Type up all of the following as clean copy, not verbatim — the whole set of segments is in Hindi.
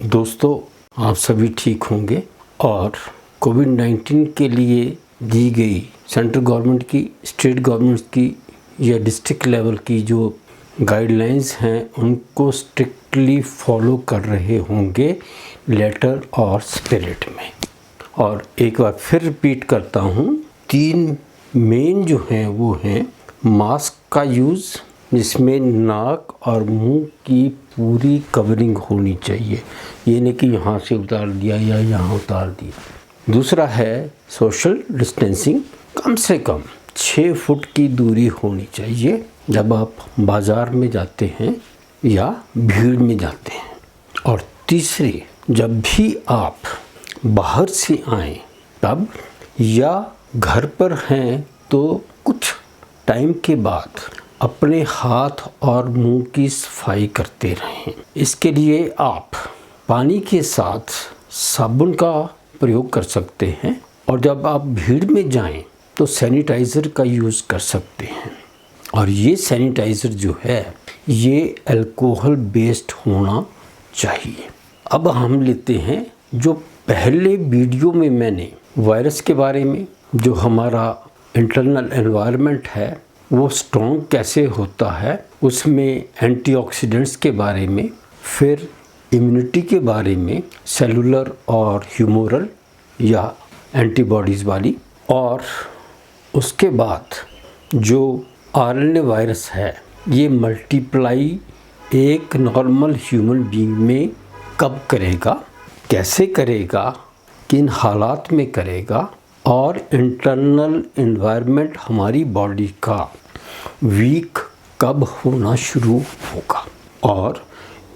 दोस्तों, आप सभी ठीक होंगे और कोविड-19 के लिए दी गई सेंट्रल गवर्नमेंट की, स्टेट गवर्नमेंट की या डिस्ट्रिक्ट लेवल की जो गाइडलाइंस हैं उनको स्ट्रिक्टली फॉलो कर रहे होंगे लेटर और स्पिरिट में। और एक बार फिर रिपीट करता हूँ, 3 मेन जो हैं वो हैं मास्क का यूज़, जिसमें नाक और मुंह की पूरी कवरिंग होनी चाहिए, ये नहीं कि यहाँ से उतार दिया या यहाँ उतार दिया। दूसरा है सोशल डिस्टेंसिंग, कम से कम 6 फुट की दूरी होनी चाहिए जब आप बाज़ार में जाते हैं या भीड़ में जाते हैं। और तीसरी, जब भी आप बाहर से आएँ तब या घर पर हैं तो कुछ टाइम के बाद अपने हाथ और मुंह की सफाई करते रहें। इसके लिए आप पानी के साथ साबुन का प्रयोग कर सकते हैं और जब आप भीड़ में जाएं तो सैनिटाइज़र का यूज़ कर सकते हैं। और ये सैनिटाइज़र जो है ये अल्कोहल बेस्ड होना चाहिए। अब हम लेते हैं जो पहले वीडियो में मैंने वायरस के बारे में, जो हमारा इंटरनल एनवायरनमेंट है वो स्ट्रॉन्ग कैसे होता है, उसमें एंटीऑक्सीडेंट्स के बारे में, फिर इम्यूनिटी के बारे में, सेलुलर और ह्यूमोरल या एंटीबॉडीज़ वाली, और उसके बाद जो आरएनए वायरस है ये मल्टीप्लाई एक नॉर्मल ह्यूमन बीइंग में कब करेगा, कैसे करेगा, किन हालात में करेगा, और इंटरनल एनवायरनमेंट हमारी बॉडी का वीक कब होना शुरू होगा। और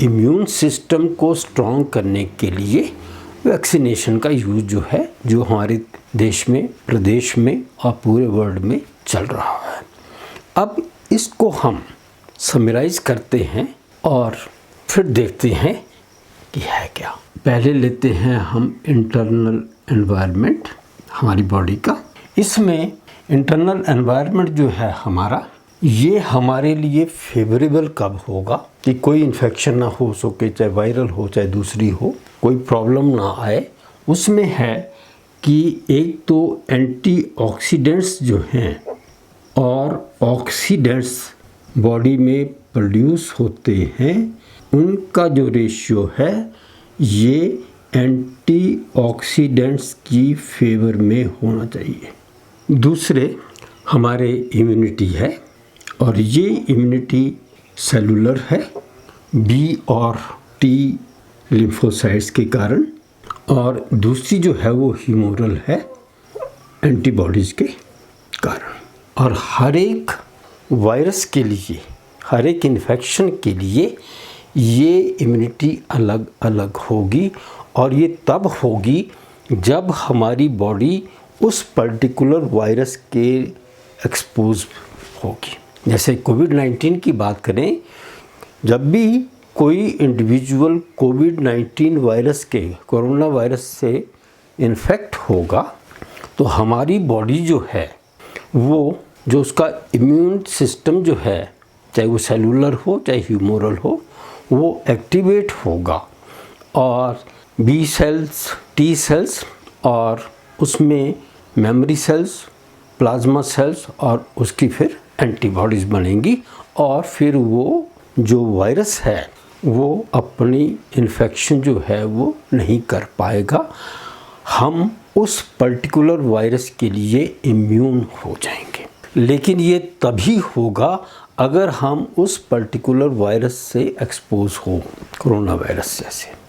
इम्यून सिस्टम को स्ट्रॉन्ग करने के लिए वैक्सीनेशन का यूज़ जो है, जो हमारे देश में, प्रदेश में और पूरे वर्ल्ड में चल रहा है। अब इसको हम समराइज़ करते हैं और फिर देखते हैं कि है क्या। पहले लेते हैं हम इंटरनल एनवायरनमेंट हमारी बॉडी का। इसमें इंटरनल एनवायरनमेंट जो है हमारा, ये हमारे लिए फेवरेबल कब होगा कि कोई इन्फेक्शन ना हो सके, चाहे वायरल हो चाहे दूसरी हो, कोई प्रॉब्लम ना आए। उसमें है कि एक तो एंटीऑक्सीडेंट्स जो हैं और ऑक्सीडेंट्स बॉडी में प्रोड्यूस होते हैं, उनका जो रेशियो है ये एंटीऑक्सीडेंट्स की फेवर में होना चाहिए। दूसरे हमारे इम्यूनिटी है और ये इम्यूनिटी सेलुलर है, बी और टी लिम्फोसाइट्स के कारण, और दूसरी जो है वो ह्यूमोरल है, एंटीबॉडीज़ के कारण। और हर एक वायरस के लिए, हर एक इन्फेक्शन के लिए ये इम्यूनिटी अलग अलग होगी, और ये तब होगी जब हमारी बॉडी उस पर्टिकुलर वायरस के एक्सपोज होगी। जैसे कोविड-19 की बात करें, जब भी कोई इंडिविजुअल कोविड-19 वायरस के, कोरोना वायरस से इन्फेक्ट होगा तो हमारी बॉडी जो है वो, जो उसका इम्यून सिस्टम जो है, चाहे वो सेलुलर हो चाहे ह्यूमोरल हो, वो एक्टिवेट होगा और बी सेल्स, टी सेल्स और उसमें मेमोरी सेल्स, प्लाज्मा सेल्स और उसकी फिर एंटीबॉडीज़ बनेंगी, और फिर वो जो वायरस है वो अपनी इन्फेक्शन जो है वो नहीं कर पाएगा। हम उस पर्टिकुलर वायरस के लिए इम्यून हो जाएंगे। लेकिन ये तभी होगा अगर हम उस पर्टिकुलर वायरस से एक्सपोज हो, कोरोना वायरस जैसे।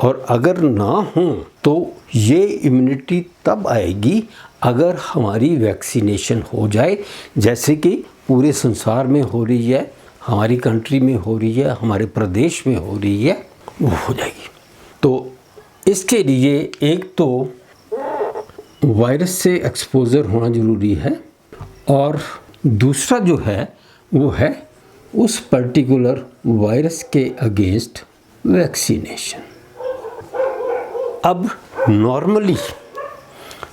और अगर ना हो तो ये इम्यूनिटी तब आएगी अगर हमारी वैक्सीनेशन हो जाए, जैसे कि पूरे संसार में हो रही है, हमारी कंट्री में हो रही है, हमारे प्रदेश में हो रही है, वो हो जाएगी। तो इसके लिए एक तो वायरस से एक्सपोजर होना ज़रूरी है, और दूसरा जो है वो है उस पर्टिकुलर वायरस के अगेंस्ट वैक्सीनेशन। अब नॉर्मली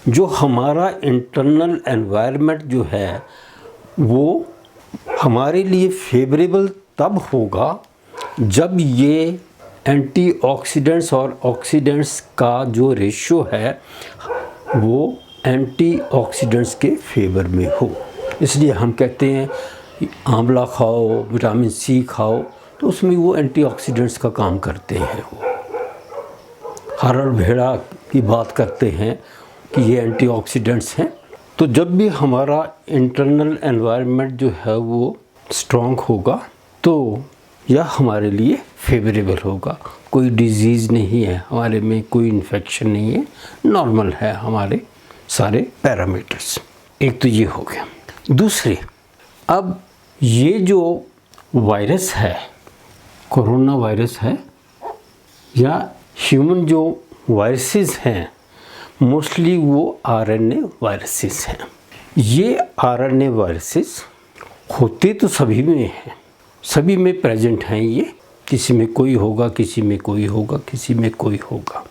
जो हमारा इंटरनल एनवायरनमेंट जो है वो हमारे लिए फेवरेबल तब होगा जब ये एंटीऑक्सीडेंट्स और ऑक्सीडेंट्स का जो रेशियो है वो एंटीऑक्सीडेंट्स के फेवर में हो। इसलिए हम कहते हैं कि आंवला खाओ, विटामिन सी खाओ, तो उसमें वो एंटीऑक्सीडेंट्स का काम करते हैं। वो हरड़ भेड़ा की बात करते हैं कि ये एंटीऑक्सीडेंट्स हैं। तो जब भी हमारा इंटरनल एनवायरनमेंट जो है वो स्ट्रॉन्ग होगा तो यह हमारे लिए फेवरेबल होगा। कोई डिजीज़ नहीं है हमारे में, कोई इन्फेक्शन नहीं है, नॉर्मल है हमारे सारे पैरामीटर्स। एक तो ये हो गया। दूसरे, अब ये जो वायरस है, कोरोना वायरस है या ह्यूमन जो वायरसेस हैं, मोस्टली वो आरएनए वायरसेस हैं। ये आरएनए वायरसेस होते तो सभी में हैं, सभी में प्रेजेंट हैं। ये किसी में कोई होगा, किसी में कोई होगा, किसी में कोई होगा।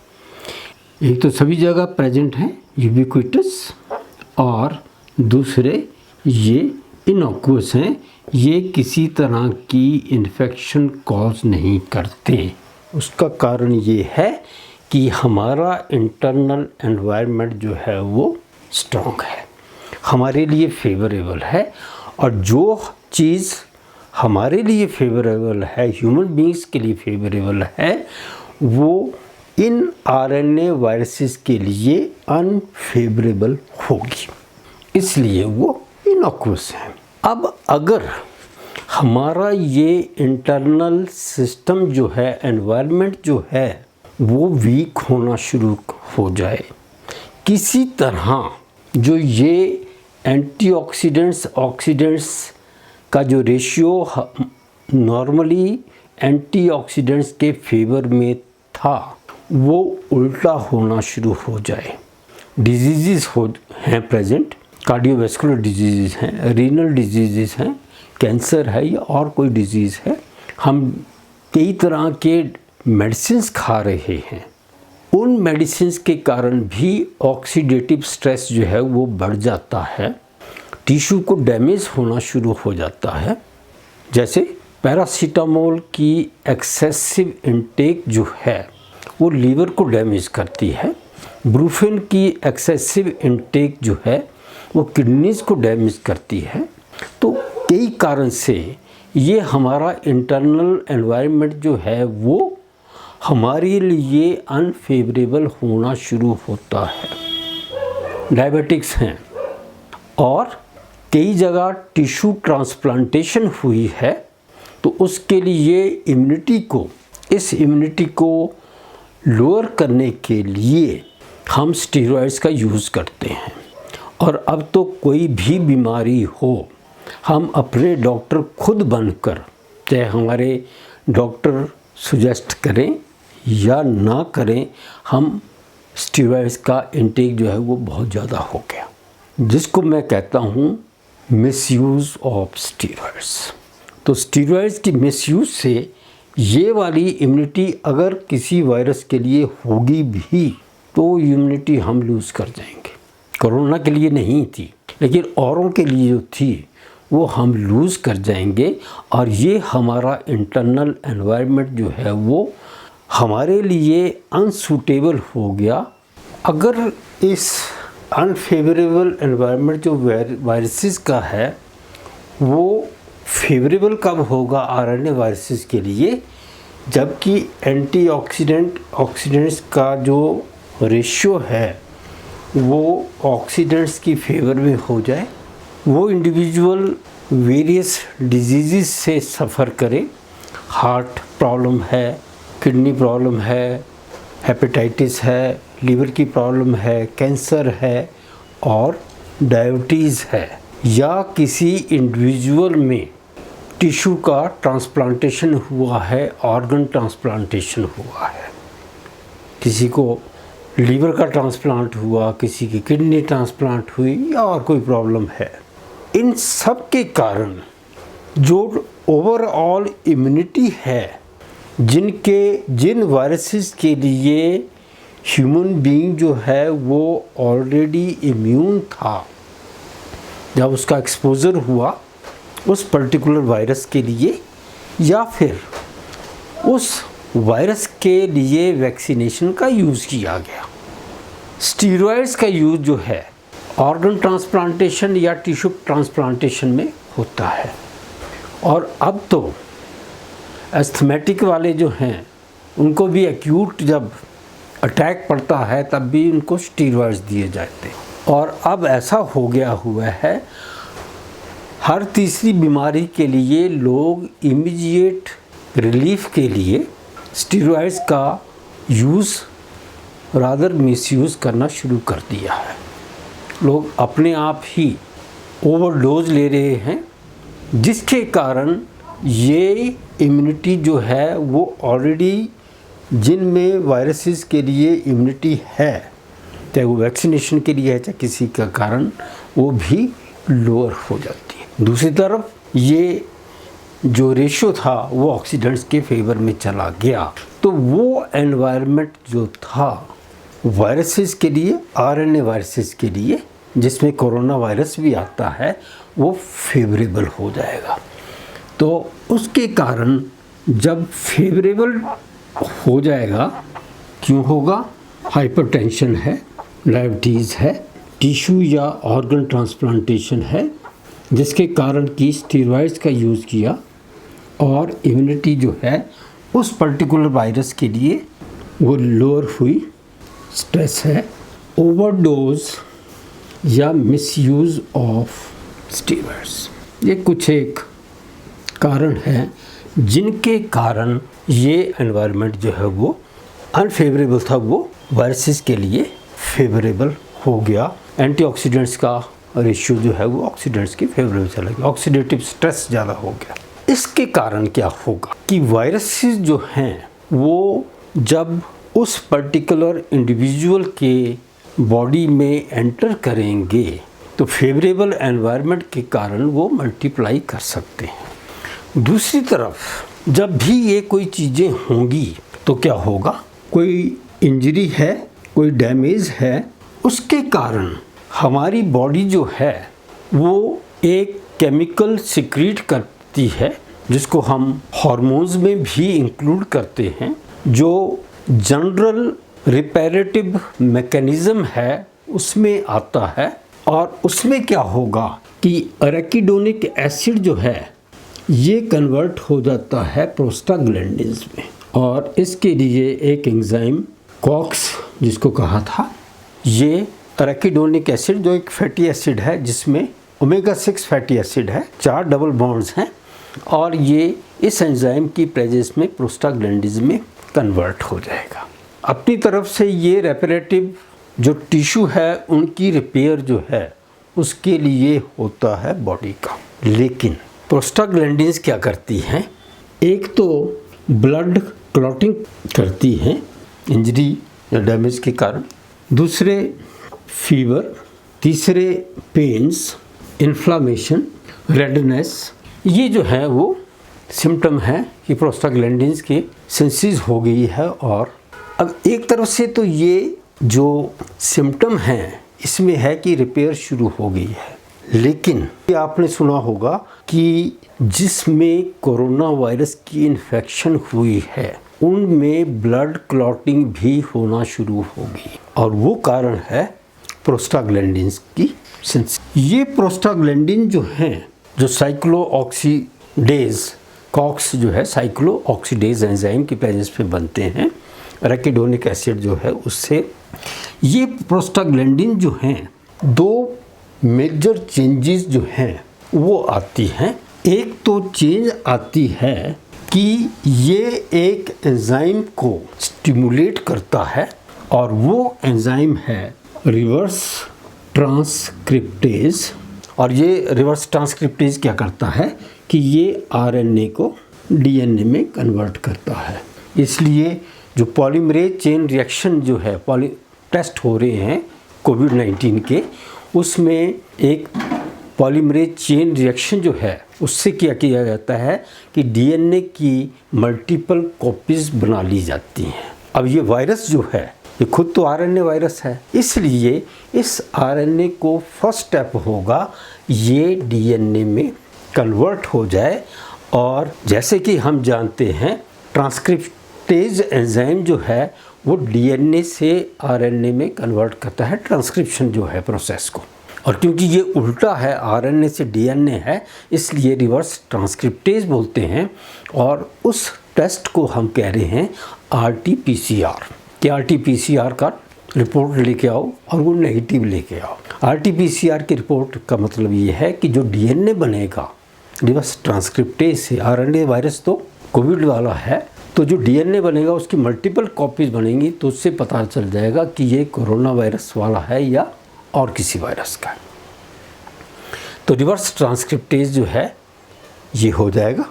एक तो सभी जगह प्रेजेंट हैं, यूबिक्विटस, और दूसरे ये इनोक्यूअस हैं, ये किसी तरह की इन्फेक्शन कॉज नहीं करते। उसका कारण ये है कि हमारा इंटरनल एनवायरनमेंट जो है वो स्ट्रॉन्ग है, हमारे लिए फेवरेबल है। और जो चीज़ हमारे लिए फेवरेबल है, ह्यूमन बींग्स के लिए फेवरेबल है, वो इन आरएनए वायरसेस के लिए अनफेवरेबल होगी, इसलिए वो इनोक्यूअस है। अब अगर हमारा ये इंटरनल सिस्टम जो है, एनवायरनमेंट जो है, वो वीक होना शुरू हो जाए, किसी तरह जो ये एंटीऑक्सीडेंट्स ऑक्सीडेंट्स का जो रेशियो नॉर्मली एंटीऑक्सीडेंट्स के फेवर में था, वो उल्टा होना शुरू हो जाए। डिजीज़ हैं प्रेजेंट, कार्डियोवैस्कुलर डिजीज़ हैं, रीनल डिजीज़ हैं, कैंसर है या और कोई डिजीज़ है। हम कई तरह के मेडिसिन्स खा रहे हैं, उन मेडिसिन्स के कारण भी ऑक्सीडेटिव स्ट्रेस जो है वो बढ़ जाता है, टिश्यू को डैमेज होना शुरू हो जाता है। जैसे पैरासीटामोल की एक्सेसिव इनटेक जो है वो लीवर को डैमेज करती है, ब्रूफेन की एक्सेसिव इनटेक जो है वो किडनीज को डैमेज करती है। तो कई कारण से ये हमारा इंटरनल एनवायरनमेंट जो है वो हमारे लिए अनफेवरेबल होना शुरू होता है। डायबिटिक्स हैं और कई जगह टिश्यू ट्रांसप्लांटेशन हुई है, तो उसके लिए इस इम्यूनिटी को लोअर करने के लिए हम स्टेरॉइड्स का यूज़ करते हैं। और अब तो कोई भी बीमारी हो, हम अपने डॉक्टर खुद बनकर, चाहे हमारे डॉक्टर सुजेस्ट करें या ना करें, हम स्टेरॉइड्स का इंटेक जो है वो बहुत ज़्यादा हो गया, जिसको मैं कहता हूँ मिसयूज़ ऑफ स्टेरॉइड्स। तो स्टेरॉइड्स की मिसयूज़ से ये वाली इम्यूनिटी अगर किसी वायरस के लिए होगी भी तो इम्यूनिटी हम लूज़ कर जाएंगे। कोरोना के लिए नहीं थी, लेकिन औरों के लिए जो थी वो हम लूज़ कर जाएंगे। और ये हमारा इंटरनल एनवायरनमेंट जो है वो हमारे लिए अनसूटेबल हो गया। अगर इस अनफेवरेबल एनवायरनमेंट जो वायरसेस का है वो फेवरेबल कब होगा आरएनए वायरसेस के लिए, जबकि ऑक्सीडेंट्स का जो रेशियो है वो ऑक्सीडेंट्स की फेवर में हो जाए, वो इंडिविजुअल वेरियस डिजीज़ से सफ़र करे। हार्ट प्रॉब्लम है, किडनी प्रॉब्लम है, हेपेटाइटिस है, लीवर की प्रॉब्लम है, कैंसर है और डायबिटीज़ है, या किसी इंडिविजुअल में टिश्यू का ट्रांसप्लांटेशन हुआ है, ऑर्गन ट्रांसप्लांटेशन हुआ है, किसी को लीवर का ट्रांसप्लांट हुआ, किसी की किडनी ट्रांसप्लांट हुई या और कोई प्रॉब्लम है। इन सब के कारण जो ओवरऑल इम्यूनिटी है, जिन वायरसेस के लिए ह्यूमन बीइंग जो है वो ऑलरेडी इम्यून था, जब उसका एक्सपोज़र हुआ उस पर्टिकुलर वायरस के लिए, या फिर उस वायरस के लिए वैक्सीनेशन का यूज़ किया गया। स्टीरॉयड्स का यूज़ जो है ऑर्गन ट्रांसप्लांटेशन या टिश्यू ट्रांसप्लांटेशन में होता है। और अब तो एस्थमेटिक वाले जो हैं उनको भी एक्यूट जब अटैक पड़ता है तब भी उनको स्टीरॉयड्स दिए जाते हैं। और अब ऐसा हो गया हुआ है, हर तीसरी बीमारी के लिए लोग इमीडिएट रिलीफ के लिए स्टीरॉयड्स का यूज़ रादर मिसयूज़ करना शुरू कर दिया है। लोग अपने आप ही ओवरडोज ले रहे हैं, जिसके कारण ये इम्यूनिटी जो है वो ऑलरेडी जिनमें वायरसेस के लिए इम्यूनिटी है, चाहे वो वैक्सीनेशन के लिए है चाहे किसी का कारण, वो भी लोअर हो जाती है। दूसरी तरफ ये जो रेशियो था वो ऑक्सीडेंट्स के फेवर में चला गया, तो वो एनवायरनमेंट जो था वायरसेस के लिए, आरएनए वायरसेस के लिए, जिसमें कोरोना वायरस भी आता है, वो फेवरेबल हो जाएगा। तो उसके कारण जब फेवरेबल हो जाएगा, क्यों होगा? हाइपरटेंशन है, डायबिटीज़ है, टिश्यू या ऑर्गन ट्रांसप्लांटेशन है, जिसके कारण की स्टीरॉयड्स का यूज़ किया और इम्यूनिटी जो है उस पर्टिकुलर वायरस के लिए वो लोअर हुई। स्ट्रेस है, ओवरडोज या मिसयूज़ ऑफ स्टीरॉयड्स, ये कुछ एक कारण हैं जिनके कारण ये एनवायरनमेंट जो है वो अनफेवरेबल था, वो वायरसेस के लिए फेवरेबल हो गया। एंटीऑक्सीडेंट्स का रेशियो जो है वो ऑक्सीडेंट्स के फेवरेबल चला गया, ऑक्सीडेटिव स्ट्रेस ज़्यादा हो गया। इसके कारण क्या होगा कि वायरसेस जो हैं वो जब उस पर्टिकुलर इंडिविजुअल के बॉडी में एंटर करेंगे तो फेवरेबल एनवायरनमेंट के कारण वो मल्टीप्लाई कर सकते हैं। दूसरी तरफ जब भी ये कोई चीज़ें होंगी तो क्या होगा, कोई इंजरी है, कोई डैमेज है, उसके कारण हमारी बॉडी जो है वो एक केमिकल सिक्रीट करती है, जिसको हम हार्मोन्स में भी इंक्लूड करते हैं, जो जनरल रिपेरेटिव मैकेनिज़्म है उसमें आता है। और उसमें क्या होगा कि एराकिडोनिक एसिड जो है ये कन्वर्ट हो जाता है प्रोस्टाग्लैंडिन्स में, और इसके लिए एक एंजाइम कॉक्स जिसको कहा था, ये एराकिडोनिक एसिड जो एक फैटी एसिड है जिसमें ओमेगा 6 फैटी एसिड है, 4 डबल बॉन्ड्स हैं, और ये इस एंजाइम की प्रेजेंस में प्रोस्टाग्लैंडिन्स में कन्वर्ट हो जाएगा। अपनी तरफ से ये रेपरेटिव जो टिश्यू है उनकी रिपेयर जो है उसके लिए होता है बॉडी का। लेकिन प्रोस्टाग्लैंडिन्स क्या करती हैं, एक तो ब्लड क्लॉटिंग करती हैं इंजरी या डैमेज के कारण, दूसरे फीवर, तीसरे पेन्स, इन्फ्लामेशन, रेडनेस, ये जो है वो सिम्टम है कि प्रोस्टाग्लैंडिन्स की सेंसिस हो गई है। और अब एक तरफ से तो ये जो सिम्टम हैं इसमें है कि रिपेयर शुरू हो गई है, लेकिन आपने सुना होगा कि जिसमें कोरोना वायरस की इन्फेक्शन हुई है उनमें ब्लड क्लॉटिंग भी होना शुरू हो गई, और वो कारण है प्रोस्टाग्लैंडिन्स की सेंसिस। ये प्रोस्टाग्लैंडिन जो हैं जो साइक्लोऑक्सीडेज कॉक्स जो है साइक्लोऑक्सीडेज एंजाइम की प्रेजेंस पे बनते हैं, एराकिडोनिक एसिड जो है उससे। ये प्रोस्टाग्लैंडिन जो हैं दो मेजर चेंजेस जो हैं वो आती हैं। एक तो चेंज आती है कि ये एक एंजाइम को स्टिमुलेट करता है, और वो एंजाइम है रिवर्स ट्रांसक्रिप्टेज। और ये रिवर्स ट्रांसक्रिप्टेज क्या करता है कि ये आरएनए को डीएनए में कन्वर्ट करता है। इसलिए जो पॉलीमरेज चेन रिएक्शन जो है टेस्ट हो रहे हैं कोविड-19 के, उसमें एक पॉलीमरेज चेन रिएक्शन जो है उससे क्या किया जाता है कि डीएनए की मल्टीपल कॉपीज़ बना ली जाती हैं। अब ये वायरस जो है ये खुद तो आरएनए वायरस है, इसलिए इस आरएनए को फर्स्ट स्टेप होगा ये डीएनए में कन्वर्ट हो जाए। और जैसे कि हम जानते हैं ट्रांसक्रिप्टेज एंजाइम जो है वो डीएनए से आरएनए में कन्वर्ट करता है, ट्रांसक्रिप्शन जो है प्रोसेस को। और क्योंकि ये उल्टा है, आरएनए से डीएनए है, इसलिए रिवर्स ट्रांसक्रिप्टेज बोलते हैं। और उस टेस्ट को हम कह रहे हैं आरटीपीसीआर कि आरटीपीसीआर का रिपोर्ट लेके आओ और वो नेगेटिव लेके आओ। आरटीपीसीआर की रिपोर्ट का मतलब ये है कि जो डीएनए बनेगा रिवर्स ट्रांसक्रिप्टेज से, आरएनए वायरस तो कोविड वाला है, तो जो डीएनए बनेगा उसकी मल्टीपल कॉपीज बनेंगी, तो उससे पता चल जाएगा कि ये कोरोना वायरस वाला है या और किसी वायरस का है। तो रिवर्स ट्रांसक्रिप्टेज जो है ये हो जाएगा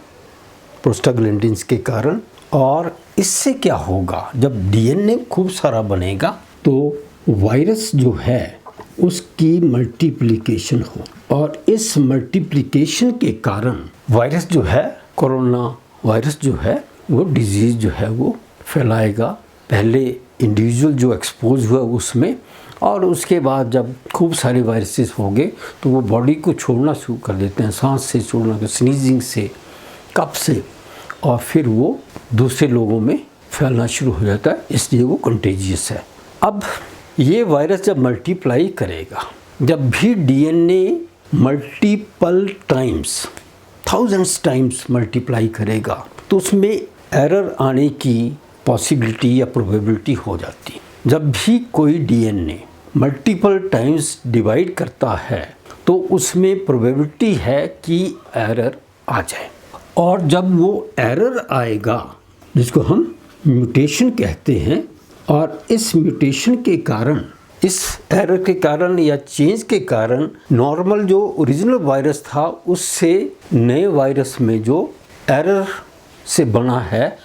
प्रोस्टाग्लैंडिन्स के कारण। और इससे क्या होगा, जब डीएनए खूब सारा बनेगा तो वायरस जो है उसकी मल्टीप्लिकेशन हो, और इस मल्टीप्लिकेशन के कारण वायरस जो है, कोरोना वायरस जो है, वो डिजीज़ जो है वो फैलाएगा। पहले इंडिविजुअल जो एक्सपोज हुआ उसमें, और उसके बाद जब खूब सारे वायरसेस होंगे तो वो बॉडी को छोड़ना शुरू कर देते हैं, सांस से छोड़ना, स्नीजिंग से, कफ से, और फिर वो दूसरे लोगों में फैलना शुरू हो जाता है, इसलिए वो कंटेजियस है। अब ये वायरस जब मल्टीप्लाई करेगा, जब भी DNA multiple times, thousands times multiply करेगा, तो उसमें एरर आने की पॉसिबिलिटी या प्रोबेबिलिटी हो जाती। जब भी कोई डीएनए मल्टीपल टाइम्स डिवाइड करता है तो उसमें प्रोबेबिलिटी है कि एरर आ जाए। और जब वो एरर आएगा, जिसको हम म्यूटेशन कहते हैं, और इस म्यूटेशन के कारण, इस एरर के कारण या चेंज के कारण, नॉर्मल जो ओरिजिनल वायरस था उससे नए वायरस में जो एरर से बना है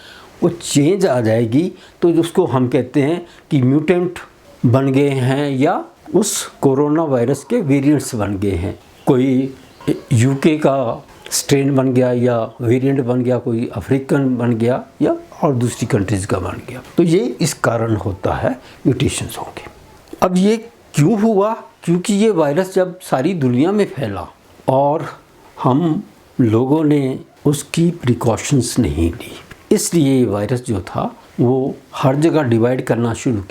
वो चेंज आ जाएगी। तो उसको हम कहते हैं कि म्यूटेंट बन गए हैं, या उस कोरोना वायरस के वेरिएंट्स बन गए हैं। कोई यूके का स्ट्रेन बन गया या वेरिएंट बन गया, कोई अफ्रीकन बन गया या और दूसरी कंट्रीज़ का बन गया। तो ये इस कारण होता है, म्यूटेशंस होंगे। अब ये क्यों हुआ? क्योंकि ये वायरस जब सारी दुनिया में फैला और हम लोगों ने उसकी प्रिकॉशंस नहीं ली, इसलिए ये वायरस जो था वो हर जगह डिवाइड करना शुरू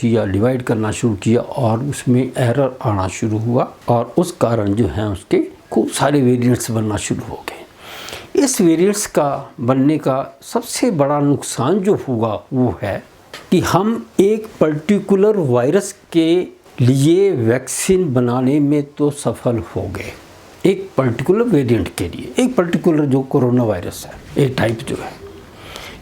किया और उसमें एरर आना शुरू हुआ, और उस कारण जो है उसके खूब सारे वेरिएंट्स बनना शुरू हो गए। इस वेरिएंट्स का बनने का सबसे बड़ा नुकसान जो हुआ वो है कि हम एक पर्टिकुलर वायरस के लिए वैक्सीन बनाने में तो सफल हो गए, एक पर्टिकुलर वेरिएंट के लिए, एक पर्टिकुलर जो कोरोना वायरस है, एक टाइप जो है।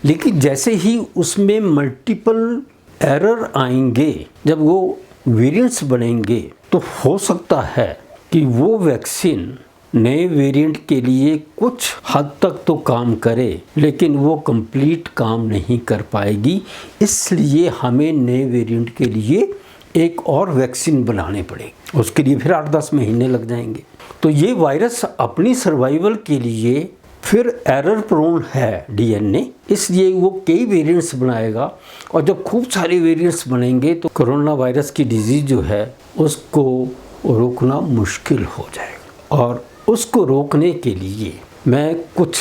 लेकिन जैसे ही उसमें मल्टीपल एरर आएंगे, जब वो वेरिएंट्स बनेंगे, तो हो सकता है कि वो वैक्सीन नए वेरिएंट के लिए कुछ हद तक तो काम करे, लेकिन वो कंप्लीट काम नहीं कर पाएगी। इसलिए हमें नए वेरिएंट के लिए एक और वैक्सीन बनाने पड़ेगी, उसके लिए फिर 8-10 महीने लग जाएंगे। तो ये वायरस अपनी सर्वाइवल के लिए फिर एरर प्रोन है डीएनए, इसलिए वो कई वेरिएंट्स बनाएगा, और जब खूब सारे वेरिएंट्स बनेंगे तो कोरोना वायरस की डिजीज़ जो है उसको रोकना मुश्किल हो जाएगा। और उसको रोकने के लिए मैं कुछ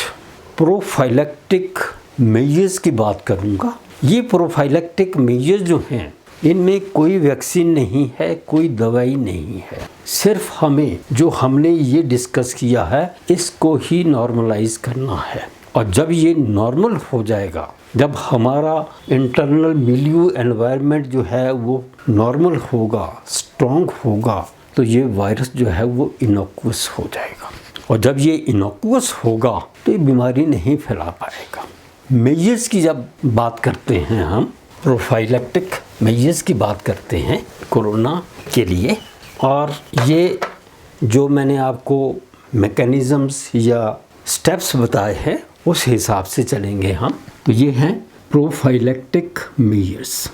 प्रोफाइलेक्टिक मेजर्स की बात करूँगा। ये प्रोफाइलेक्टिक मेजर्स जो हैं, इनमें कोई वैक्सीन नहीं है, कोई दवाई नहीं है, सिर्फ हमें जो हमने ये डिस्कस किया है इसको ही नॉर्मलाइज करना है। और जब ये नॉर्मल हो जाएगा, जब हमारा इंटरनल मिलियू एनवायरनमेंट जो है वो नॉर्मल होगा, स्ट्रॉन्ग होगा, तो ये वायरस जो है वो इनोकुअस हो जाएगा। और जब ये इनोकुअस होगा तो ये बीमारी नहीं फैला पाएगा। मेजर्स की जब बात करते हैं हम, प्रोफाइलेक्टिक मेजर्स की बात करते हैं कोरोना के लिए, और ये जो मैंने आपको मैकेनिज़म्स या स्टेप्स बताए हैं उस हिसाब से चलेंगे हम। तो ये हैं प्रोफाइलेक्टिक मेजर्स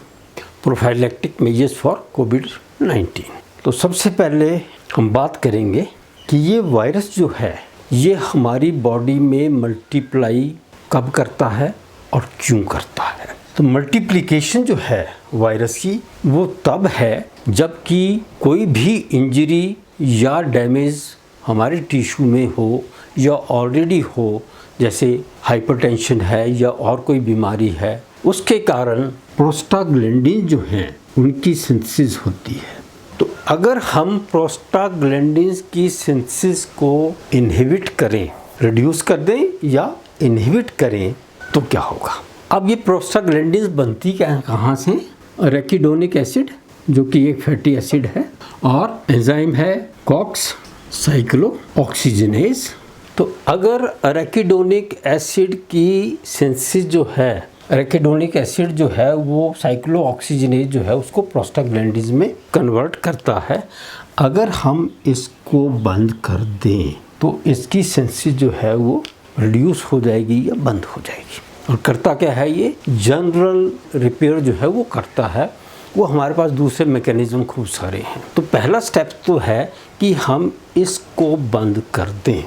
फॉर कोविड-19। तो सबसे पहले हम बात करेंगे कि ये वायरस जो है ये हमारी बॉडी में मल्टीप्लाई कब करता है और क्यों करता है। तो मल्टीप्लिकेशन जो है वायरस की वो तब है जबकि कोई भी इंजरी या डैमेज हमारे टिश्यू में हो या ऑलरेडी हो, जैसे हाइपरटेंशन है या और कोई बीमारी है, उसके कारण प्रोस्टाग्लैंडिन जो हैं उनकी सिंथेसिस होती है। तो अगर हम प्रोस्टाग्लैंडिन की सिंथेसिस को इनहिबिट करें, रिड्यूस कर दें या इनहिबिट करें तो क्या होगा। अब ये प्रोस्टाग्लैंडिन बनती कहाँ से? एराकिडोनिक एसिड जो कि एक फैटी एसिड है और एंजाइम है कॉक्स साइक्लोऑक्सीजनेज। तो अगर एराकिडोनिक एसिड की सिंथेसिस जो है, एराकिडोनिक एसिड जो है वो साइक्लोऑक्सीजनेज जो है उसको प्रोस्टाग्लैंडिन में कन्वर्ट करता है। अगर हम इसको बंद कर दें तो इसकी सिंथेसिस जो है वो रिड्यूस हो जाएगी या बंद हो जाएगी। और करता क्या है, ये जनरल रिपेयर जो है वो करता है। वो हमारे पास दूसरे मैकेनिज्म खूब सारे हैं। तो पहला स्टेप तो है कि हम इसको बंद कर दें,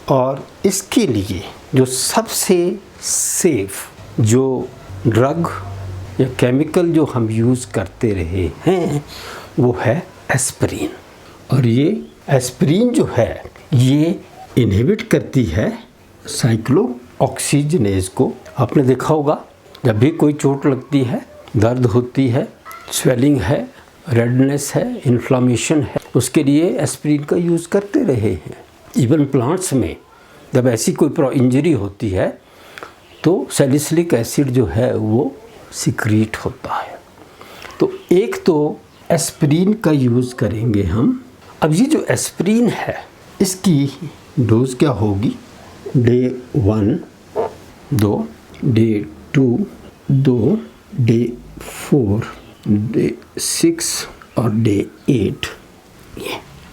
और इसके लिए जो सबसे सेफ जो ड्रग या केमिकल जो हम यूज़ करते रहे हैं वो है एस्पिरिन। और ये एस्पिरिन जो है ये इनहिबिट करती है साइक्लोऑक्सीजनेज को। आपने देखा होगा जब भी कोई चोट लगती है, दर्द होती है, स्वेलिंग है, रेडनेस है, इन्फ्लामेशन है, उसके लिए एस्पिरिन का यूज़ करते रहे हैं। इवन प्लांट्स में जब ऐसी कोई इंजरी होती है तो सैलिसिलिक एसिड जो है वो सिक्रीट होता है। तो एक तो एस्पिरिन का यूज़ करेंगे हम। अब ये जो एस्पिरिन है इसकी डोज क्या होगी? डे 1 2, डे 2 2, डे 4, डे 6 और डे 8।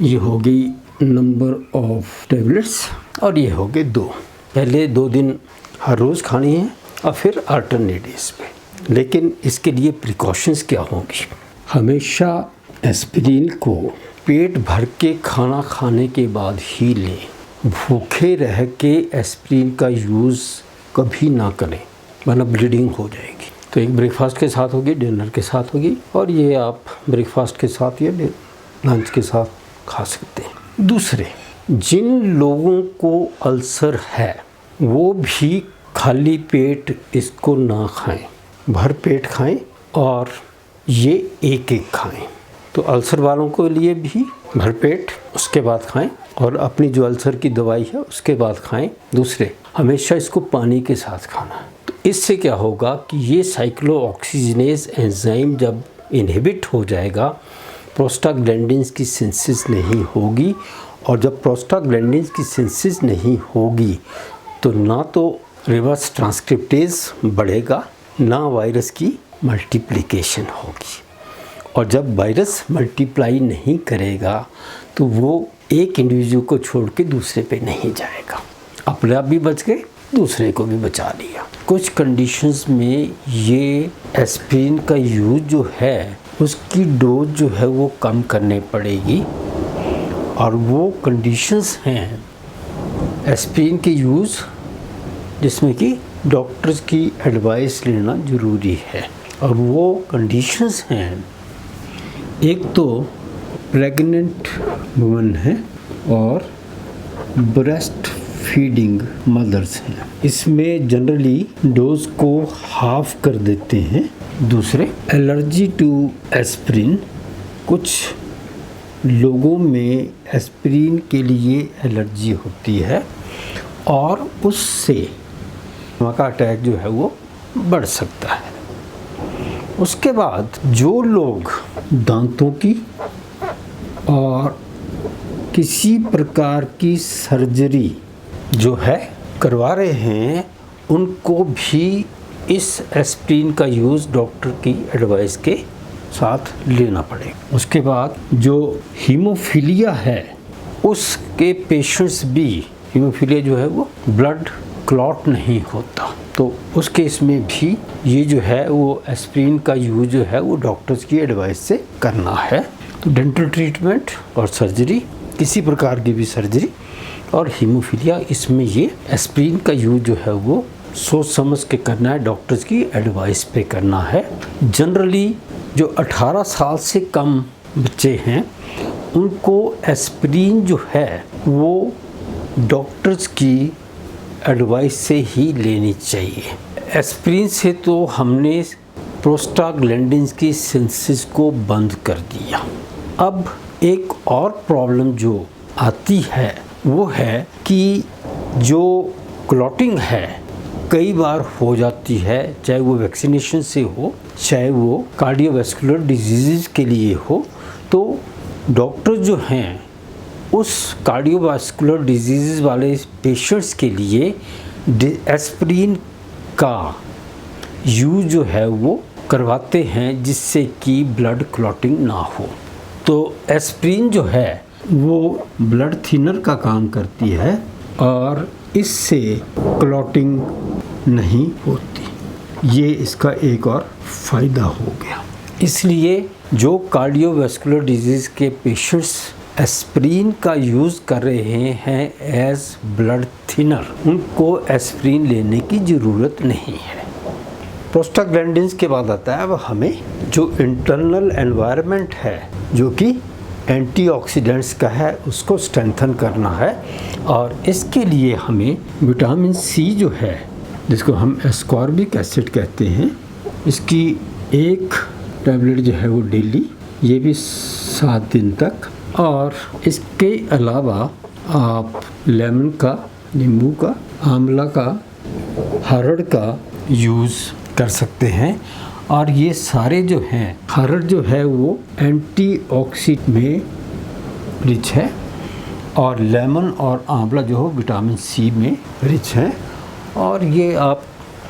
ये हो गई नंबर ऑफ टेबलेट्स और ये हो गए 2। पहले 2 दिन हर रोज़ खानी है और फिर अल्टरनेट डेज पे। लेकिन इसके लिए प्रिकॉशंस क्या होंगी? हमेशा एस्पिरिन को पेट भर के खाना खाने के बाद ही लें। भूखे रह के एस्पिरिन का यूज़ कभी ना करें वरना ब्लीडिंग हो जाएगी। तो एक ब्रेकफास्ट के साथ होगी, डिनर के साथ होगी, और ये आप ब्रेकफास्ट के साथ या लंच के साथ खा सकते हैं। दूसरे, जिन लोगों को अल्सर है वो भी खाली पेट इसको ना खाएं, भर पेट खाएं और ये एक एक खाएं। तो अल्सर वालों के लिए भी भर पेट उसके बाद खाएं और अपनी जो अल्सर की दवाई है उसके बाद खाएं। दूसरे, हमेशा इसको पानी के साथ खाना है। तो इससे क्या होगा कि ये साइक्लोऑक्सीजनेज एंजाइम जब इनहिबिट हो जाएगा, प्रोस्टाग्लैंडिन की सिंथेसिस नहीं होगी, और जब प्रोस्टाग्लैंडिन की सिंथेसिस नहीं होगी तो ना तो रिवर्स ट्रांसक्रिप्टेज बढ़ेगा, ना वायरस की मल्टीप्लिकेशन होगी। और जब वायरस मल्टीप्लाई नहीं करेगा तो वो एक इंडिविजुअल को छोड़ के दूसरे पे नहीं जाएगा। अपने आप भी बच गए, दूसरे को भी बचा लिया। कुछ कंडीशंस में ये एस्पिरिन का यूज़ जो है उसकी डोज जो है वो कम करने पड़ेगी, और वो कंडीशंस हैं एस्पिरिन के यूज़ जिसमें कि डॉक्टर्स की एडवाइस लेना ज़रूरी है। और वो कंडीशंस हैं, एक तो प्रेग्नेंट वुमन है और ब्रेस्ट फीडिंग मदर्स हैं। इसमें जनरली डोज को हाफ कर देते हैं। दूसरे, एलर्जी टू एस्पिरिन, कुछ लोगों में एस्पिरिन के लिए एलर्जी होती है और उससे का अटैक जो है वो बढ़ सकता है। उसके बाद जो लोग दांतों की और किसी प्रकार की सर्जरी जो है करवा रहे हैं उनको भी इस एस्पिरिन का यूज़ डॉक्टर की एडवाइस के साथ लेना पड़ेगा। उसके बाद जो हीमोफीलिया है उसके पेशेंट्स भी, हीमोफीलिया जो है वो ब्लड क्लॉट नहीं होता, तो उस केस में भी ये जो है वो एस्पिरिन का यूज़ जो है वो डॉक्टर्स की एडवाइस से करना है। तो डेंटल ट्रीटमेंट और सर्जरी, किसी प्रकार की भी सर्जरी और हीमोफीलिया, इसमें ये एस्पिरिन का यूज़ जो है वो सोच समझ के करना है, डॉक्टर्स की एडवाइस पे करना है। जनरली जो 18 साल से कम बच्चे हैं उनको एस्पिरिन जो है वो डॉक्टर्स की एडवाइस से ही लेनी चाहिए। एस्पिरिन से तो हमने प्रोस्टाग्लैंडिन्स की सिंथेसिस को बंद कर दिया। अब एक और प्रॉब्लम जो आती है वो है कि जो क्लॉटिंग है कई बार हो जाती है, चाहे वो वैक्सीनेशन से हो, चाहे वो कार्डियोवैस्कुलर डिजीज़ के लिए हो। तो डॉक्टर जो हैं उस कार्डियोवैस्कुलर डिजीज़ वाले पेशेंट्स के लिए एस्पिरिन का यूज़ जो है वो करवाते हैं जिससे कि ब्लड क्लॉटिंग ना हो। तो एस्पिरिन जो है वो ब्लड थिनर का काम करती है और इससे क्लॉटिंग नहीं होती। ये इसका एक और फ़ायदा हो गया। इसलिए जो कार्डियोवैस्कुलर डिजीज़ के पेशेंट्स एस्पिरिन का यूज़ कर रहे हैं एज ब्लड थिनर, उनको एस्पिरिन लेने की ज़रूरत नहीं है। प्रोस्टाग्लैंडिन्स के बाद आता है अब हमें जो इंटरनल एनवायरनमेंट है जो कि एंटीऑक्सीडेंट्स का है उसको स्ट्रेंथन करना है। और इसके लिए हमें विटामिन सी जो है जिसको हम एस्कॉर्बिक एसिड कहते हैं, इसकी एक टैबलेट जो है वो डेली, ये भी 7 दिन तक। और इसके अलावा आप लेमन का, नींबू का, आंवला का, हरड़ का यूज़ कर सकते हैं। और ये सारे जो हैं, हरड़ जो है वो एंटीऑक्सीडेंट में रिच है और लेमन और आंवला जो है विटामिन सी में रिच है। और ये आप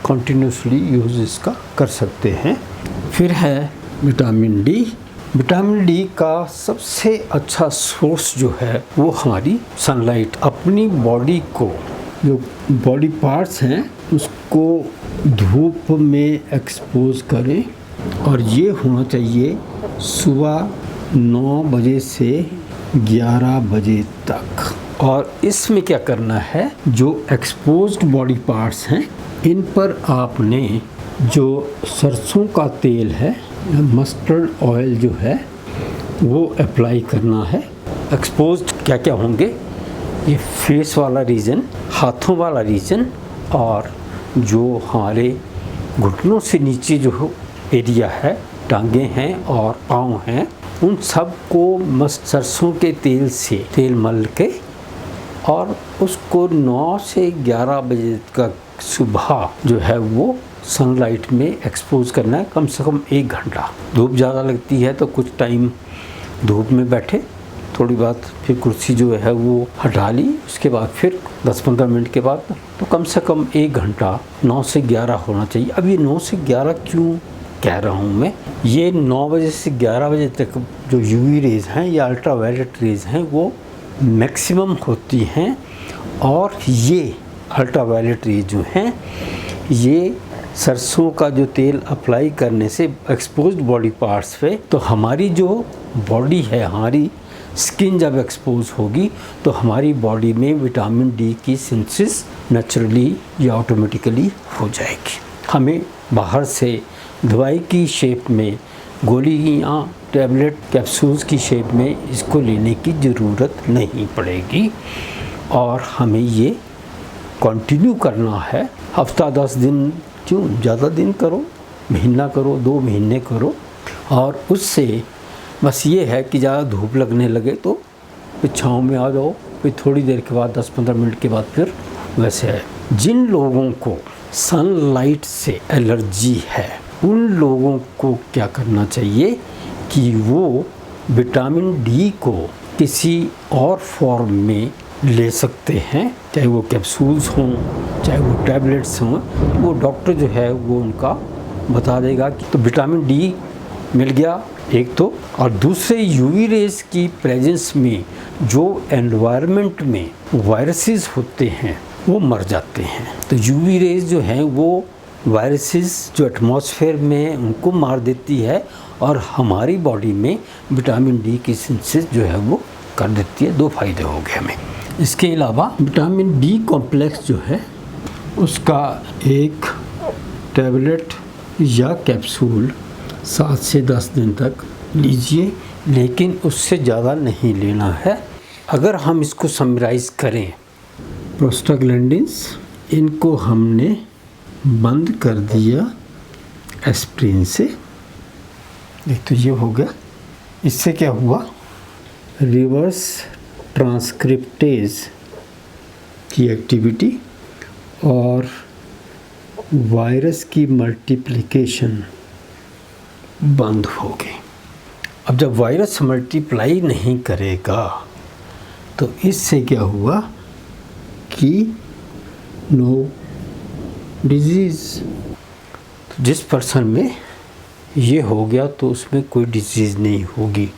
कंटिन्यूसली यूज़ इसका कर सकते हैं। फिर है विटामिन डी। विटामिन डी का सबसे अच्छा सोर्स जो है वो हमारी सनलाइट। अपनी बॉडी को, जो बॉडी पार्ट्स हैं उसको धूप में एक्सपोज करें और ये होना चाहिए सुबह 9 बजे से 11 बजे तक। और इसमें क्या करना है, जो एक्सपोज्ड बॉडी पार्ट्स हैं इन पर आपने जो सरसों का तेल है, मस्टर्ड ऑयल जो है वो अप्लाई करना है। एक्सपोज्ड क्या क्या होंगे, ये फेस वाला रीजन, हाथों वाला रीजन और जो हमारे घुटनों से नीचे जो एरिया है, टांगें हैं और पाँव हैं, उन सब को सरसों के तेल से तेल मल के और उसको 9 से 11 बजे तक सुबह जो है वो सनलाइट में एक्सपोज करना है, कम से कम 1 घंटा। धूप ज़्यादा लगती है तो कुछ टाइम धूप में बैठे, थोड़ी बात फिर कुर्सी जो है वो हटा ली, उसके बाद फिर 10-15 मिनट के बाद तो कम से कम 1 घंटा 9 से 11 होना चाहिए। अब ये 9 से 11 क्यों कह रहा हूँ मैं, ये 9 बजे से 11 बजे तक जो यूवी रेज हैं या अल्ट्रावायलेट रेज हैं वो मैक्सिमम होती हैं। और ये अल्ट्रावायलेट रेज जो हैं ये सरसों का जो तेल अप्लाई करने से एक्सपोज्ड बॉडी पार्ट्स पे, तो हमारी जो बॉडी है, हमारी स्किन जब एक्सपोज होगी तो हमारी बॉडी में विटामिन डी की सिंथेसिस नेचुरली या ऑटोमेटिकली हो जाएगी। हमें बाहर से दवाई की शेप में, गोली या टैबलेट कैप्सूल्स की शेप में इसको लेने की ज़रूरत नहीं पड़ेगी। और हमें ये कंटिन्यू करना है, हफ्ता 10 दिन, क्यों ज़्यादा दिन करो, महीना करो, 2 महीने करो। और उससे बस ये है कि ज़्यादा धूप लगने लगे तो फिर छाँव में आ जाओ, फिर थोड़ी देर के बाद 10-15 मिनट के बाद फिर वैसे है। जिन लोगों को सनलाइट से एलर्जी है उन लोगों को क्या करना चाहिए कि वो विटामिन डी को किसी और फॉर्म में ले सकते हैं, चाहे वो कैप्सूल्स हों चाहे वो टैबलेट्स हों। वो डॉक्टर जो है वो उनका बता देगा कि तो विटामिन डी मिल गया एक तो, और दूसरे यूवी रेज की प्रेजेंस में जो एनवायरनमेंट में वायरसेस होते हैं वो मर जाते हैं। तो यूवी रेज जो हैं वो वायरसेस जो एटमॉस्फेयर में उनको मार देती है और हमारी बॉडी में विटामिन डी की सिंथेसिस जो है वो कर देती है। 2 फायदे हो गए हमें। इसके अलावा विटामिन डी कॉम्प्लेक्स जो है उसका एक टैबलेट या कैप्सूल 7 से 10 दिन तक लीजिए, लेकिन उससे ज़्यादा नहीं लेना है। अगर हम इसको समराइज़ करें, प्रोस्टाग्लैंडिन्स इनको हमने बंद कर दिया एस्प्रिन से। एक तो ये हो गया। इससे क्या हुआ, रिवर्स ट्रांसक्रिप्टेज की एक्टिविटी और वायरस की मल्टीप्लिकेशन बंद हो गई। अब जब वायरस मल्टीप्लाई नहीं करेगा तो इससे क्या हुआ कि नो डिजीज़। तो जिस पर्सन में ये हो गया तो उसमें कोई डिजीज़ नहीं होगी,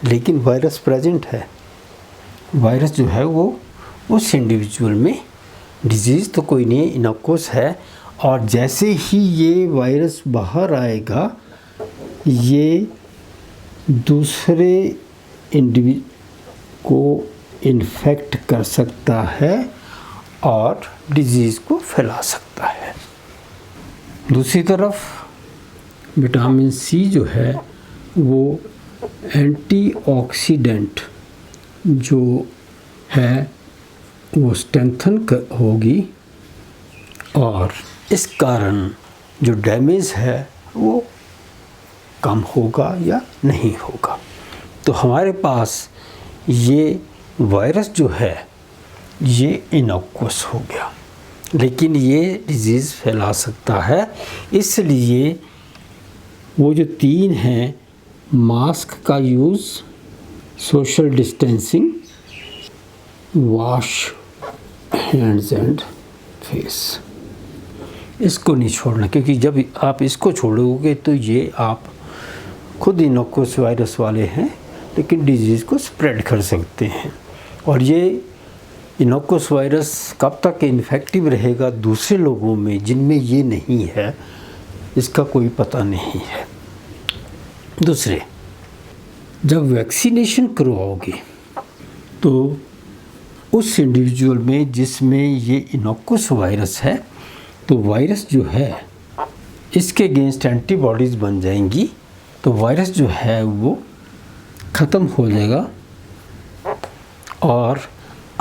लेकिन वायरस प्रेजेंट है। वायरस जो है वो उस इंडिविजुअल में, डिजीज़ तो कोई नहीं, इनोकुअस है। और जैसे ही ये वायरस बाहर आएगा, ये दूसरे इंडिविजुअल को इन्फेक्ट कर सकता है और डिजीज़ को फैला सकता है। दूसरी तरफ विटामिन सी जो है वो एंटीऑक्सीडेंट जो है वो स्ट्रेंथन होगी और इस कारण जो डैमेज है वो कम होगा या नहीं होगा। तो हमारे पास ये वायरस जो है ये इनोकुअस हो गया, लेकिन ये डिजीज़ फैला सकता है। इसलिए वो जो 3 हैं, मास्क का use, social distancing, wash hands and face, इसको नहीं छोड़ना, क्योंकि जब आप इसको छोड़ोगे तो ये आप खुद इनोकुअस वायरस वाले हैं लेकिन डिजीज़ को स्प्रेड कर सकते हैं। और ये इनोकुअस वायरस कब तक इन्फेक्टिव रहेगा दूसरे लोगों में जिनमें ये नहीं है, इसका कोई पता नहीं है। दूसरे, जब वैक्सीनेशन करवाओगे तो उस इंडिविजुअल में जिसमें ये इनोकुअस वायरस है, तो वायरस जो है इसके अगेंस्ट एंटीबॉडीज़ बन जाएंगी, तो वायरस जो है वो ख़त्म हो जाएगा। और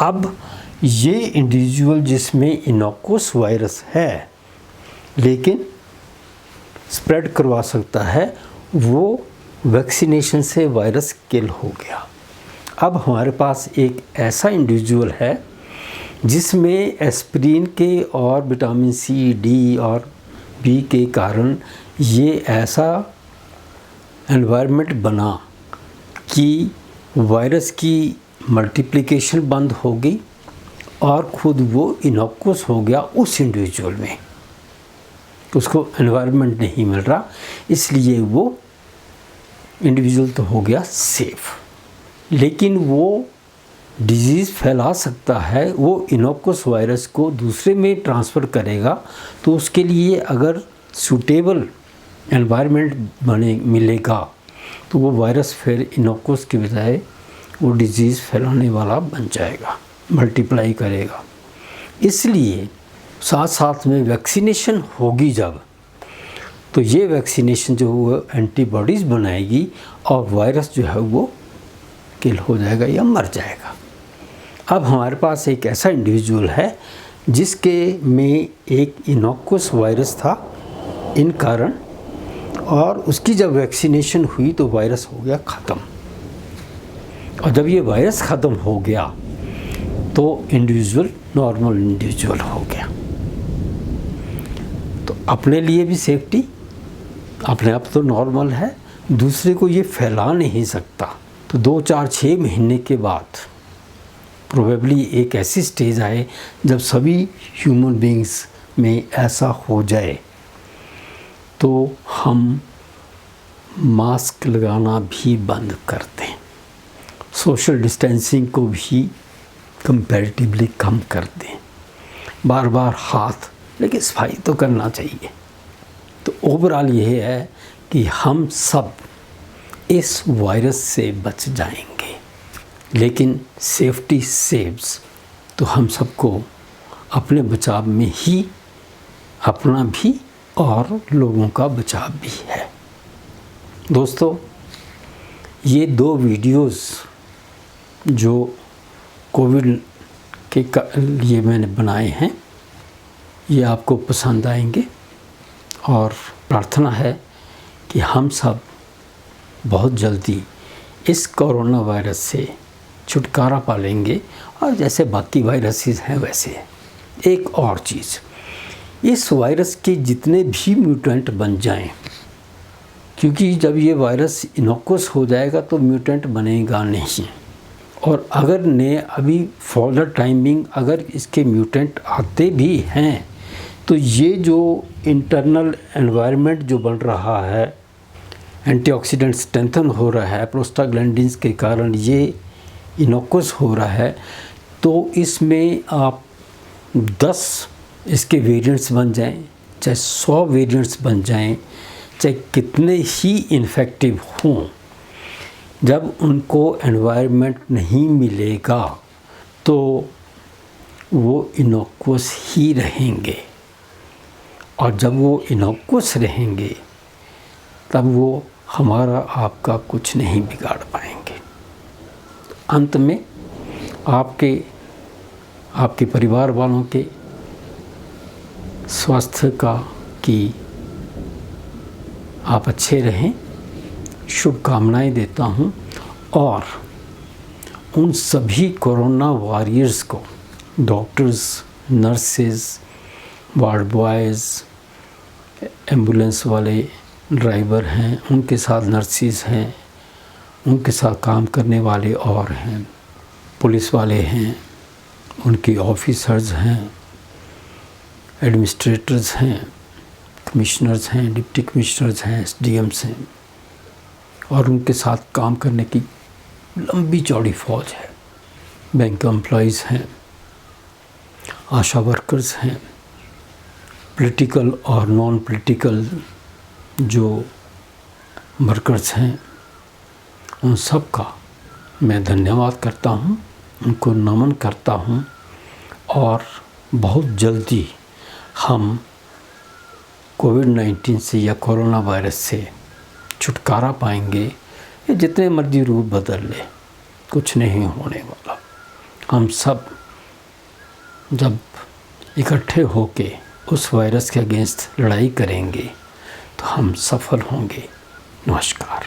अब ये इंडिविजुअल जिसमें इनोकुअस वायरस है लेकिन स्प्रेड करवा सकता है, वो वैक्सीनेशन से वायरस किल हो गया। अब हमारे पास एक ऐसा इंडिविजुअल है जिसमें एस्प्रिन के और विटामिन सी, डी और बी के कारण ये ऐसा एनवायरनमेंट बना कि वायरस की मल्टीप्लिकेशन बंद हो गई और ख़ुद वो इनोकुअस हो गया उस इंडिविजुअल में। उसको एनवायरनमेंट नहीं मिल रहा, इसलिए वो इंडिविजुअल तो हो गया सेफ, लेकिन वो डिजीज़ फैला सकता है। वो इनोकुअस वायरस को दूसरे में ट्रांसफ़र करेगा, तो उसके लिए अगर सूटेबल एनवायरनमेंट मिलेगा तो वो वायरस फिर इनोकुअस के बजाय वो डिजीज़ फैलाने वाला बन जाएगा, मल्टीप्लाई करेगा। इसलिए साथ साथ में वैक्सीनेशन होगी जब, तो ये वैक्सीनेशन जो वो एंटीबॉडीज़ बनाएगी और वायरस जो है वो किल हो जाएगा या मर जाएगा। अब हमारे पास एक ऐसा इंडिविजुअल है जिसके में एक इनोकुअस वायरस था इन कारण, और उसकी जब वैक्सीनेशन हुई तो वायरस हो गया ख़त्म। और जब ये वायरस ख़त्म हो गया तो इंडिविजुअल नॉर्मल इंडिविजुअल हो गया। तो अपने लिए भी सेफ्टी, अपने आप तो नॉर्मल है, दूसरे को ये फैला नहीं सकता। तो 2, 4, 6 महीने के बाद प्रोबेबली एक ऐसी स्टेज आए जब सभी ह्यूमन बींग्स में ऐसा हो जाए तो हम मास्क लगाना भी बंद कर दें, सोशल डिस्टेंसिंग को भी कंपैरेटिवली कम कर दें, बार बार हाथ, लेकिन सफाई तो करना चाहिए। तो ओवरऑल ये है कि हम सब इस वायरस से बच जाएंगे, लेकिन सेफ्टी सेव्स। तो हम सबको अपने बचाव में ही अपना भी और लोगों का बचाव भी है। दोस्तों, ये 2 वीडियोस जो कोविड के लिए मैंने बनाए हैं, ये आपको पसंद आएंगे और प्रार्थना है कि हम सब बहुत जल्दी इस कोरोना वायरस से छुटकारा पा लेंगे और जैसे बाकी वायरसेस हैं वैसे। एक और चीज़, इस वायरस के जितने भी म्यूटेंट बन जाएं, क्योंकि जब ये वायरस इनोकुअस हो जाएगा तो म्यूटेंट बनेगा नहीं, और अगर ने अभी फॉर द टाइमिंग अगर इसके म्यूटेंट आते भी हैं तो ये जो इंटरनल एनवायरनमेंट जो बन रहा है, एंटीऑक्सीडेंट स्ट्रेंथन हो रहा है, प्रोस्टाग्लैंडिन्स के कारण ये इनोकुअस हो रहा है, तो इसमें आप 10 इसके वेरिएंट्स बन जाएं, चाहे 100 वेरिएंट्स बन जाएं, चाहे कितने ही इन्फेक्टिव हों, जब उनको एनवायरनमेंट नहीं मिलेगा तो वो इनोकुअस ही रहेंगे, और जब वो इनोकुअस रहेंगे तब वो हमारा आपका कुछ नहीं बिगाड़ पाएंगे। अंत में आपके परिवार वालों के स्वास्थ्य का कि आप अच्छे रहें, शुभकामनाएं देता हूं, और उन सभी कोरोना वॉरियर्स को, doctors, nurses, ward boys, ambulance वाले ड्राइवर हैं, उनके साथ नर्सिस हैं, उनके साथ काम करने वाले और हैं, पुलिस वाले हैं, उनके ऑफिसर्स हैं, एडमिनिस्ट्रेटर्स हैं, कमिश्नर्स हैं, डिप्टी कमिश्नर्स हैं, एसडीएम्स हैं, और उनके साथ काम करने की लंबी चौड़ी फौज है। बैंक एम्प्लॉइज़ हैं, आशा वर्कर्स हैं, पॉलिटिकल और नॉन पॉलिटिकल जो वर्कर्स हैं, उन सब का मैं धन्यवाद करता हूँ, उनको नमन करता हूँ, और बहुत जल्दी हम कोविड-19 से या कोरोना वायरस से छुटकारा पाएंगे। ये जितने मर्जी रूप बदल ले, कुछ नहीं होने वाला। हम सब जब इकट्ठे होके उस वायरस के अगेंस्ट लड़ाई करेंगे तो हम सफल होंगे। नमस्कार।